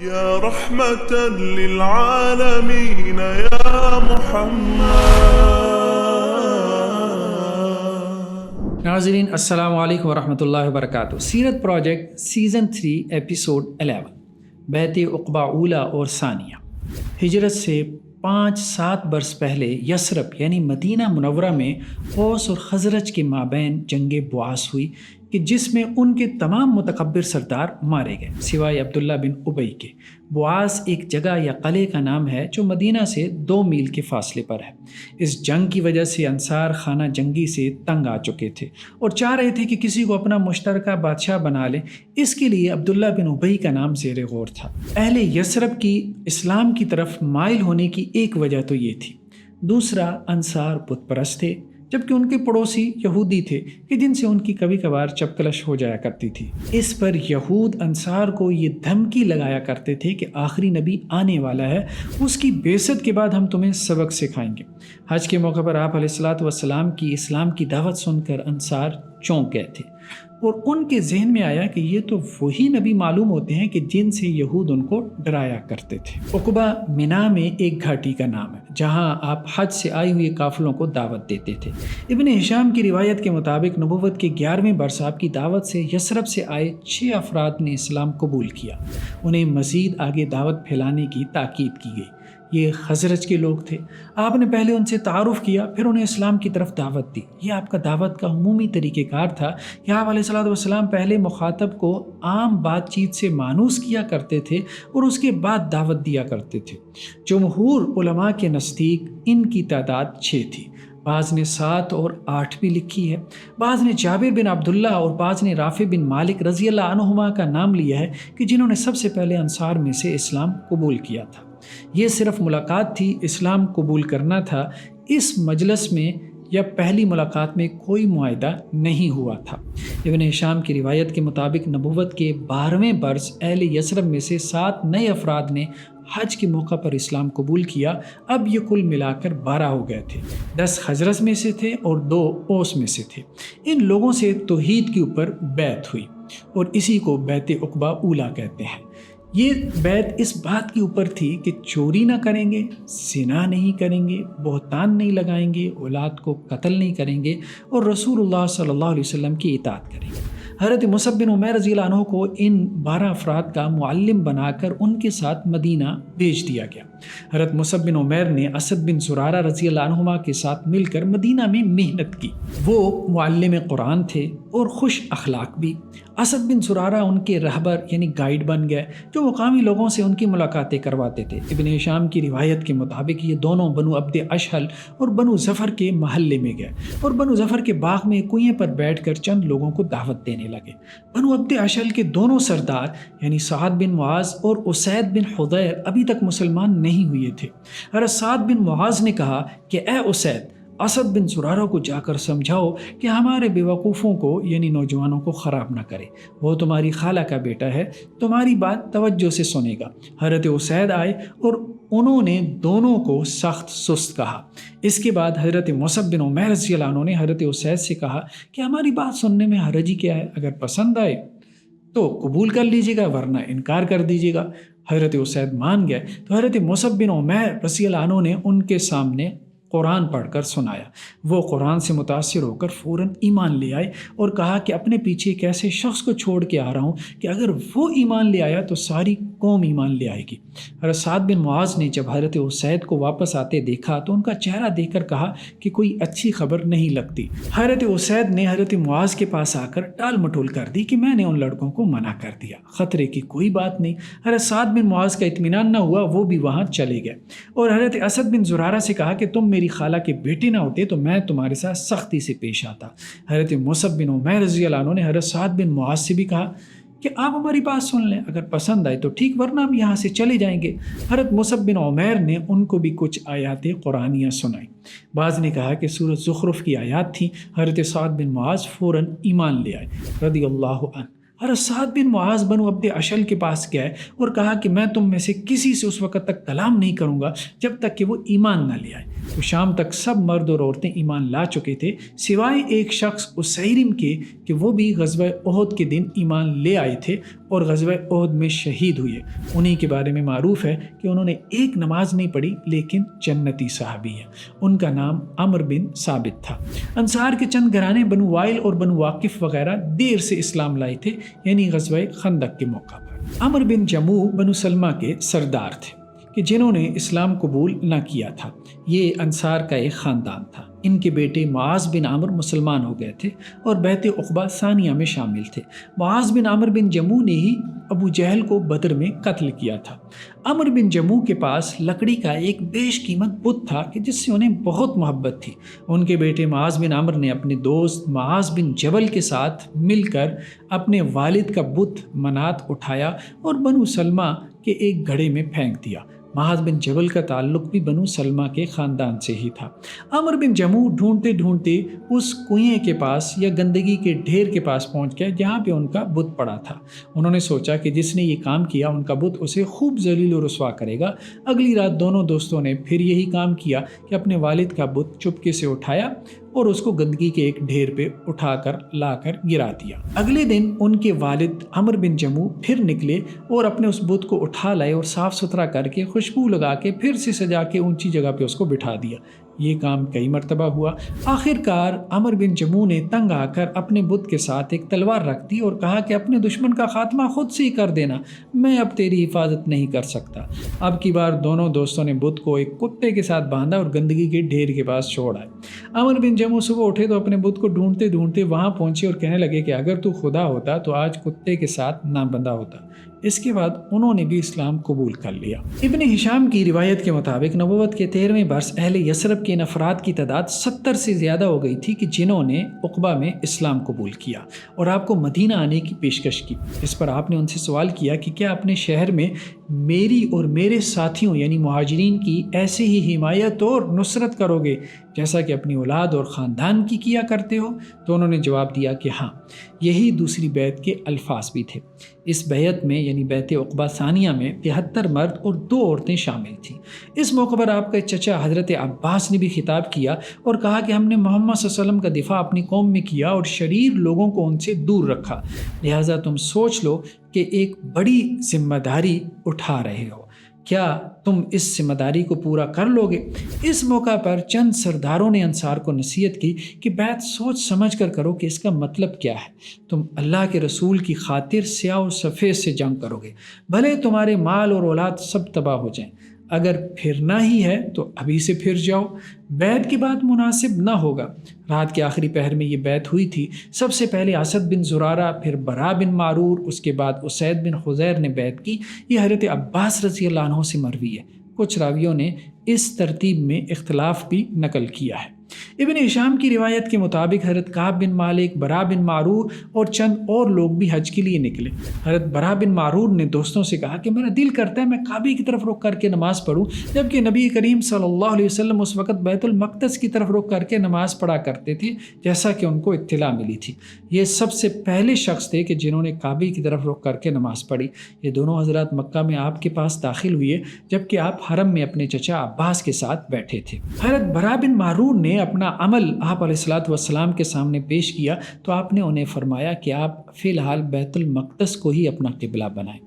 يا رحمة للعالمين يا محمد. ناظرین السلام علیکم ورحمۃ اللہ وبرکاتہ. سیرت پروجیکٹ سیزن 3 ایپیسوڈ 11 بیعت عقبہ اولیٰ اور ثانیہ. ہجرت سے 5-7 برس پہلے یثرب یعنی مدینہ منورہ میں اوس اور خزرج کے مابین جنگ بعاث ہوئی کہ جس میں ان کے تمام متکبر سردار مارے گئے سوائے عبداللہ بن ابی کے. بعاث ایک جگہ یا قلعے کا نام ہے جو مدینہ سے 2 میل کے فاصلے پر ہے. اس جنگ کی وجہ سے انصار خانہ جنگی سے تنگ آ چکے تھے اور چاہ رہے تھے کہ کسی کو اپنا مشترکہ بادشاہ بنا لیں. اس کے لیے عبداللہ بن ابی کا نام زیر غور تھا. اہل یثرب کی اسلام کی طرف مائل ہونے کی ایک وجہ تو یہ تھی. دوسرا، انصار بت پرست تھے جبکہ ان کے پڑوسی یہودی تھے کہ جن سے ان کی کبھی کبھار چپکلش ہو جایا کرتی تھی. اس پر یہود انصار کو یہ دھمکی لگایا کرتے تھے کہ آخری نبی آنے والا ہے، اس کی بعثت کے بعد ہم تمہیں سبق سکھائیں گے. حج کے موقع پر آپ علیہ السلام کی اسلام کی دعوت سن کر انصار چونک گئے تھے اور ان کے ذہن میں آیا کہ یہ تو وہی نبی معلوم ہوتے ہیں کہ جن سے یہود ان کو ڈرایا کرتے تھے. عقبہ منا میں ایک گھاٹی کا نام ہے جہاں آپ حج سے آئے ہوئے قافلوں کو دعوت دیتے تھے. ابن ہشام کی روایت کے مطابق نبوت کے 11ویں برس آپ کی دعوت سے یثرب سے آئے 6 افراد نے اسلام قبول کیا. انہیں مزید آگے دعوت پھیلانے کی تاکید کی گئی. یہ خزرج کے لوگ تھے. آپ نے پہلے ان سے تعارف کیا، پھر انہیں اسلام کی طرف دعوت دی. یہ آپ کا دعوت کا عمومی طریقہ کار تھا کہ آپ علیہ السلام پہلے مخاطب کو عام بات چیت سے مانوس کیا کرتے تھے اور اس کے بعد دعوت دیا کرتے تھے. جمہور علماء کے نزدیک ان کی تعداد 6 تھی. بعض نے 7 اور 8 بھی لکھی ہے. بعض نے جابر بن عبداللہ اور بعض نے رافع بن مالک رضی اللہ عنہما کا نام لیا ہے کہ جنہوں نے سب سے پہلے انصار میں سے اسلام قبول کیا تھا. یہ صرف ملاقات تھی، اسلام قبول کرنا تھا. اس مجلس میں یا پہلی ملاقات میں کوئی معاہدہ نہیں ہوا تھا. ابن ہشام کی روایت کے مطابق نبوت کے 12ویں برس اہل یثرب میں سے 7 نئے افراد نے حج کے موقع پر اسلام قبول کیا. اب یہ کل ملا کر 12 ہو گئے تھے. 10 خزرج میں سے تھے اور 2 اوس میں سے تھے. ان لوگوں سے توحید کے اوپر بیعت ہوئی اور اسی کو بیعت عقبہ اولیٰ کہتے ہیں. یہ بیعت اس بات کے اوپر تھی کہ چوری نہ کریں گے، زنا نہیں کریں گے، بہتان نہیں لگائیں گے، اولاد کو قتل نہیں کریں گے اور رسول اللہ صلی اللہ علیہ وسلم کی اطاعت کریں گے. حضرت مصعب بن عمیر رضی اللہ عنہ کو ان 12 افراد کا معلم بنا کر ان کے ساتھ مدینہ بھیج دیا گیا. حضرت مصعب بن عمیر نے اسد بن زرارہ رضی اللہ عنہما کے ساتھ مل کر مدینہ میں محنت کی. وہ معلم قرآن تھے اور خوش اخلاق بھی. اسد بن زرارہ ان کے رہبر یعنی گائیڈ بن گئے جو مقامی لوگوں سے ان کی ملاقاتیں کرواتے تھے. ابن ہشام کی روایت کے مطابق یہ دونوں بنو عبد اشہل اور بنو ظفر کے محلے میں گئے اور بنو ظفر کے باغ میں کنویں پر بیٹھ کر چند لوگوں کو دعوت دینے لگے. بنو عبد اشہل کے دونوں سردار یعنی سعد بن معاذ اور اسید بن حضیر ابھی تک مسلمان نہیں ہوئے تھے. حضرت سعد بن معاذ نے کہا کہ اے اسید، اسد بن زرارہ کو جا کر سمجھاؤ کہ ہمارے بیوقوفوں کو یعنی نوجوانوں کو خراب نہ کرے. وہ تمہاری خالہ کا بیٹا ہے، تمہاری بات توجہ سے سنے گا. حضرت اسید آئے اور انہوں نے دونوں کو سخت سست کہا. اس کے بعد حضرت مصعب بن عمیر رضی اللہ عنہ نے حضرت اسید سے کہا کہ ہماری بات سننے میں حرج ہی کیا ہے، اگر پسند آئے تو قبول کر لیجیے گا ورنہ انکار کر دیجیے گا. حضرت اسید مان گئے تو حضرت مصعب بن عمیر رضی اللہ عنہ نے ان کے سامنے قرآن پڑھ کر سنایا. وہ قرآن سے متاثر ہو کر فوراً ایمان لے آئے اور کہا کہ اپنے پیچھے ایک ایسے شخص کو چھوڑ کے آ رہا ہوں کہ اگر وہ ایمان لے آیا تو ساری قوم ایمان لے آئے گی. حضرت سعد بن معاذ نے جب حضرت اسید کو واپس آتے دیکھا تو ان کا چہرہ دیکھ کر کہا کہ کوئی اچھی خبر نہیں لگتی. حضرت اسید نے حضرت معاذ کے پاس آ کر ٹال مٹول کر دی کہ میں نے ان لڑکوں کو منع کر دیا، خطرے کی کوئی بات نہیں. حضرت سعد بن معاذ کا اطمینان نہ ہوا، وہ بھی وہاں چلے گئے اور حضرت اسد بن زرارہ سے کہا کہ تم میری خالہ کے بیٹے نہ ہوتے تو میں تمہارے ساتھ سختی سے پیش آتا. حضرت مصعب بن عمیر رضی اللہ عنہ نے حضرت سعد بن معاذ سے بھی کہا کہ آپ ہماری بات سن لیں، اگر پسند آئے تو ٹھیک ورنہ ہم یہاں سے چلے جائیں گے. حضرت مصعب بن عمیر نے ان کو بھی کچھ آیات قرآنیہ سنائیں. بعض نے کہا کہ سورۃ زخرف کی آیات تھیں. حضرت سعد بن معاذ فوراً ایمان لے آئے رضی اللہ عنہ. حضرت سعد بن معاذ بنو عبد اشہل کے پاس گئے اور کہا کہ میں تم میں سے کسی سے اس وقت تک کلام نہیں کروں گا جب تک کہ وہ ایمان نہ لے آئے. تو شام تک سب مرد اور عورتیں ایمان لا چکے تھے سوائے ایک شخص اسیرم کے کہ وہ بھی غزوہ احد کے دن ایمان لے آئے تھے اور غزوہ احد میں شہید ہوئے۔ انہی کے بارے میں معروف ہے کہ انہوں نے ایک نماز نہیں پڑھی لیکن جنتی صحابی ہے۔ ان کا نام عمر بن ثابت تھا۔ انصار کے چند گھرانے بنو وائل اور بنو واقف وغیرہ دیر سے اسلام لائے تھے، یعنی غزوہ خندق کے موقع پر۔ عمر بن جموح بنو سلمہ کے سردار تھے کہ جنہوں نے اسلام قبول نہ کیا تھا۔ یہ انصار کا ایک خاندان تھا۔ ان کے بیٹے معاذ بن عمر مسلمان ہو گئے تھے اور بیعت عقبہ ثانیہ میں شامل تھے۔ معاذ بن عمر بن جموح نے ہی ابو جہل کو بدر میں قتل کیا تھا۔ عمر بن جموح کے پاس لکڑی کا ایک بیش قیمت بت تھا کہ جس سے انہیں بہت محبت تھی۔ ان کے بیٹے معاذ بن عمر نے اپنے دوست معاذ بن جبل کے ساتھ مل کر اپنے والد کا بت منات اٹھایا اور بنو سلمہ کے ایک گڑھے میں پھینک دیا۔ معاذ بن جبل کا تعلق بھی بنو سلمہ کے خاندان سے ہی تھا۔ عمر بن جموح ڈھونڈتے ڈھونڈتے اس کنویں کے پاس یا گندگی کے ڈھیر کے پاس پہنچ گیا جہاں پہ ان کا بت پڑا تھا۔ انہوں نے سوچا کہ جس نے یہ کام کیا ان کا بت اسے خوب ذلیل و رسوا کرے گا۔ اگلی رات دونوں دوستوں نے پھر یہی کام کیا کہ اپنے والد کا بت چپکے سے اٹھایا اور اس کو گندگی کے ایک ڈھیر پہ اٹھا کر لا کر گرا دیا۔ اگلے دن ان کے والد عمر بن جموح پھر نکلے اور اپنے اس بت کو اٹھا لائے اور صاف ستھرا کر کے خوشبو لگا کے پھر سے سجا کے اونچی جگہ پہ اس کو بٹھا دیا۔ یہ کام کئی مرتبہ ہوا۔ آخر کار عمر بن جموح نے تنگ آ کر اپنے بت کے ساتھ ایک تلوار رکھ دی اور کہا کہ اپنے دشمن کا خاتمہ خود سے ہی کر دینا، میں اب تیری حفاظت نہیں کر سکتا۔ اب کی بار دونوں دوستوں نے بت کو ایک کتے کے ساتھ باندھا اور گندگی کے ڈھیر کے پاس چھوڑ آئے۔ عمر بن جموح صبح اٹھے تو اپنے بت کو ڈھونڈتے ڈھونڈتے وہاں پہنچے اور کہنے لگے کہ اگر تو خدا ہوتا تو آج کتے کے ساتھ نہ بندھا ہوتا۔ اس کے بعد انہوں نے بھی اسلام قبول کر لیا۔ ابن ہشام کی روایت کے مطابق نبوت کے 13ویں برس اہل یثرب کے ان افراد کی تعداد 70 سے زیادہ ہو گئی تھی کہ جنہوں نے عقبہ میں اسلام قبول کیا اور آپ کو مدینہ آنے کی پیشکش کی۔ اس پر آپ نے ان سے سوال کیا کہ کیا اپنے شہر میں میری اور میرے ساتھیوں یعنی مہاجرین کی ایسے ہی حمایت اور نصرت کرو گے جیسا کہ اپنی اولاد اور خاندان کی کیا کرتے ہو؟ تو انہوں نے جواب دیا کہ ہاں۔ یہی دوسری بیعت کے الفاظ بھی تھے۔ اس بیعت میں یعنی بیعت عقبہ ثانیہ میں 73 مرد اور 2 عورتیں شامل تھیں۔ اس موقع پر آپ کا چچا حضرت عباس نے بھی خطاب کیا اور کہا کہ ہم نے محمد صلی اللہ علیہ وسلم کا دفاع اپنی قوم میں کیا اور شریر لوگوں کو ان سے دور رکھا، لہٰذا تم سوچ لو کہ ایک بڑی ذمہ داری اٹھا رہے ہو، کیا تم اس ذمہ داری کو پورا کر لو گے؟ اس موقع پر چند سرداروں نے انصار کو نصیحت کی کہ بیعت سوچ سمجھ کر کرو کہ اس کا مطلب کیا ہے۔ تم اللہ کے رسول کی خاطر سیاہ و سفید سے جنگ کرو گے، بھلے تمہارے مال اور اولاد سب تباہ ہو جائیں۔ اگر پھرنا ہی ہے تو ابھی سے پھر جاؤ، بیعت کے بعد مناسب نہ ہوگا۔ رات کے آخری پہر میں یہ بیعت ہوئی تھی۔ سب سے پہلے اسد بن زرارہ، پھر برا بن معرور، اس کے بعد اسید بن خزیر نے بیعت کی۔ یہ حضرت عباس رضی اللہ عنہ سے مروی ہے۔ کچھ راویوں نے اس ترتیب میں اختلاف بھی نقل کیا ہے۔ ابن ہشام کی روایت کے مطابق حضرت کعب بن مالک، برا بن معرور اور چند اور لوگ بھی حج کے لیے نکلے۔ حضرت برا بن معرور نے دوستوں سے کہا کہ میرا دل کرتا ہے میں کعبے کی طرف رخ کر کے نماز پڑھوں، جبکہ نبی کریم صلی اللہ علیہ وسلم اس وقت بیت المقدس کی طرف رخ کر کے نماز پڑھا کرتے تھے جیسا کہ ان کو اطلاع ملی تھی۔ یہ سب سے پہلے شخص تھے کہ جنہوں نے کعبے کی طرف رخ کر کے نماز پڑھی۔ یہ دونوں حضرات مکہ میں آپ کے پاس داخل ہوئے جبکہ آپ حرم میں اپنے چچا عباس کے ساتھ بیٹھے تھے۔ حضرت برا بن معرور نے اپنا عمل آپ علیہ الصلوۃ والسلام کے سامنے پیش کیا تو آپ نے انہیں فرمایا کہ آپ فی الحال بیت المقدس کو ہی اپنا قبلہ بنائیں۔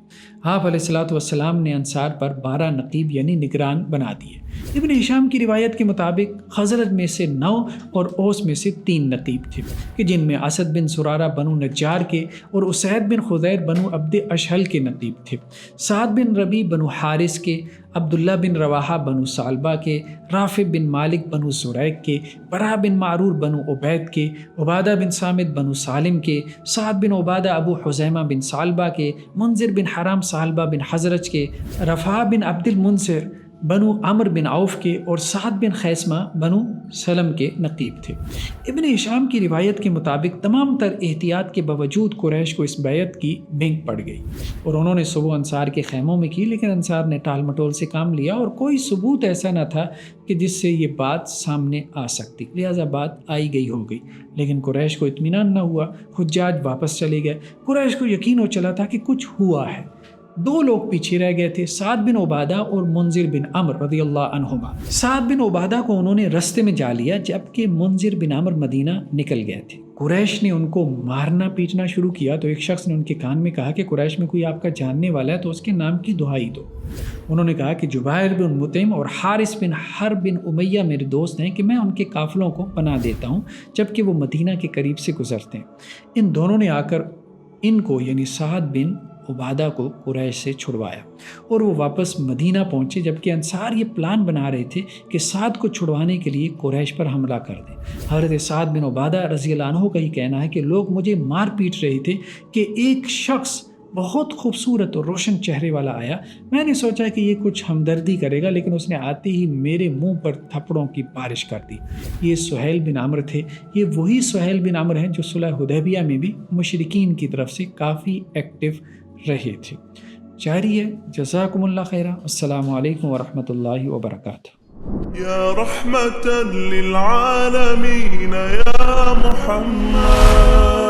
آپ علیہ الصلوۃ والسلام نے انصار پر 12 نقیب یعنی نگران بنا دیے۔ ابن ہشام کی روایت کے مطابق خزرج میں سے 9 اور اوس میں سے 3 نقیب تھے کہ جن میں اسد بن زرارہ بنو نجار کے اور اسید بن خزیر بنو عبد اشہل کے نقیب تھے، سعد بن ربی بنو حارث کے، عبداللہ بن رواحہ بنو سالبہ کے، رافع بن مالک بنو زریق کے، برا بن معرور بنو عبید کے، عبادہ بن صامت بنو سالم کے، سعد بن عبادہ ابو حزیمہ بن سالبہ کے، منذر بن حرام سالبہ بن حزرج کے، رفاع بن عبد المنصر بنو عمر بن عوف کے اور سعد بن خیسمہ بنو سلم کے نقیب تھے۔ ابن ہشام کی روایت کے مطابق تمام تر احتیاط کے باوجود قریش کو اس بیعت کی بھنک پڑ گئی اور انہوں نے صبح انصار کے خیموں میں کی، لیکن انصار نے ٹال مٹول سے کام لیا اور کوئی ثبوت ایسا نہ تھا کہ جس سے یہ بات سامنے آ سکتی، لہٰذا بات آئی گئی ہو گئی۔ لیکن قریش کو اطمینان نہ ہوا، حجاج واپس چلے گئے۔ قریش کو یقین ہو چلا تھا کہ کچھ ہوا ہے۔ دو لوگ پیچھے رہ گئے تھے، سعد بن عبادہ اور منذر بن عمر رضی اللہ عنہما۔ سعد بن عبادہ کو انہوں نے رستے میں جا لیا جبکہ منذر بن عمر مدینہ نکل گئے تھے۔ قریش نے ان کو مارنا پیٹنا شروع کیا تو ایک شخص نے ان کے کان میں کہا کہ قریش میں کوئی آپ کا جاننے والا ہے تو اس کے نام کی دہائی دو۔ انہوں نے کہا کہ جبیر بن مطعم اور حارث بن حرب بن امیہ میرے دوست ہیں کہ میں ان کے قافلوں کو پناہ دیتا ہوں جبکہ وہ مدینہ کے قریب سے گزرتے ہیں۔ ان دونوں نے آ کر ان کو یعنی سعد بن عبادہ کو قریش سے چھڑوایا اور وہ واپس مدینہ پہنچے، جبکہ انصار یہ پلان بنا رہے تھے کہ سعد کو چھڑوانے کے لیے قریش پر حملہ کر دیں۔ حضرت سعد بن عبادہ رضی اللہ عنہ کا ہی کہنا ہے کہ لوگ مجھے مار پیٹ رہے تھے کہ ایک شخص بہت خوبصورت اور روشن چہرے والا آیا۔ میں نے سوچا کہ یہ کچھ ہمدردی کرے گا، لیکن اس نے آتے ہی میرے منہ پر تھپڑوں کی بارش کر دی۔ یہ سہیل بن عمرو تھے۔ یہ وہی سہیل بن عمرو ہیں جو صلح حدیبیہ میں بھی مشرکین کی طرف سے کافی ایکٹیو رہے تھے۔ جاری ہے۔ جزاکم اللہ خیرہ۔ السلام علیکم ورحمۃ اللہ وبرکاتہ۔ یا رحمة للعالمین یا محمد